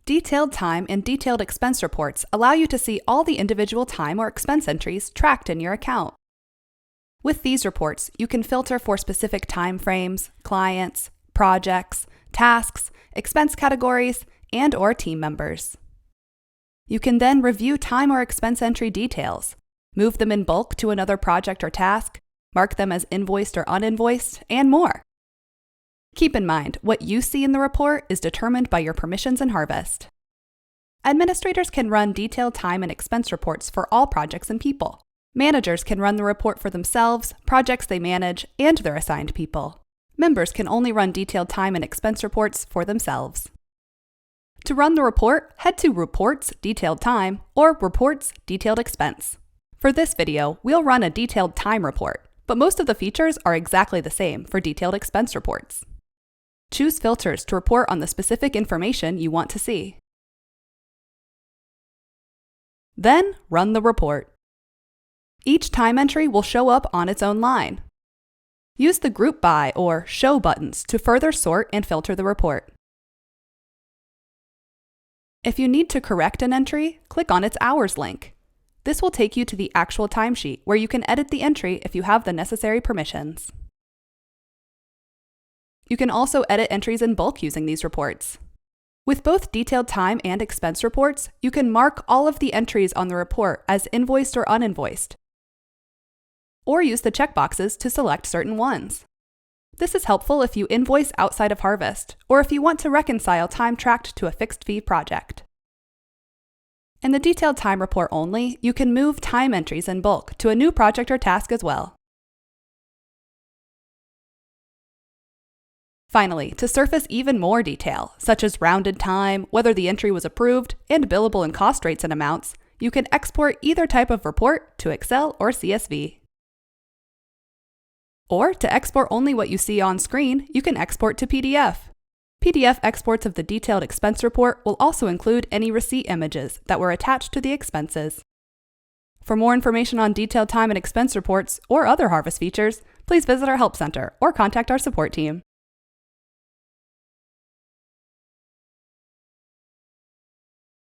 Detailed time and detailed expense reports allow you to see all the individual time or expense entries tracked in your account. With these reports, you can filter for specific time frames, clients, projects, tasks, expense categories, and/or team members. You can then review time or expense entry details, move them in bulk to another project or task, mark them as invoiced or uninvoiced, and more. Keep in mind, what you see in the report is determined by your permissions in Harvest. Administrators can run detailed time and expense reports for all projects and people. Managers can run the report for themselves, projects they manage, and their assigned people. Members can only run detailed time and expense reports for themselves. To run the report, head to Reports Detailed Time or Reports Detailed Expense. For this video, we'll run a detailed time report, but most of the features are exactly the same for detailed expense reports. Choose filters to report on the specific information you want to see. Then, run the report. Each time entry will show up on its own line. Use the Group By or Show buttons to further sort and filter the report. If you need to correct an entry, click on its Hours link. This will take you to the actual timesheet where you can edit the entry if you have the necessary permissions. You can also edit entries in bulk using these reports. With both detailed time and expense reports, you can mark all of the entries on the report as invoiced or uninvoiced, or use the checkboxes to select certain ones. This is helpful if you invoice outside of Harvest, or if you want to reconcile time tracked to a fixed fee project. In the detailed time report only, you can move time entries in bulk to a new project or task as well. Finally, to surface even more detail, such as rounded time, whether the entry was approved, and billable and cost rates and amounts, you can export either type of report to Excel or CSV. Or, to export only what you see on screen, you can export to PDF. PDF exports of the detailed expense report will also include any receipt images that were attached to the expenses. For more information on detailed time and expense reports or other Harvest features, please visit our Help Center or contact our support team.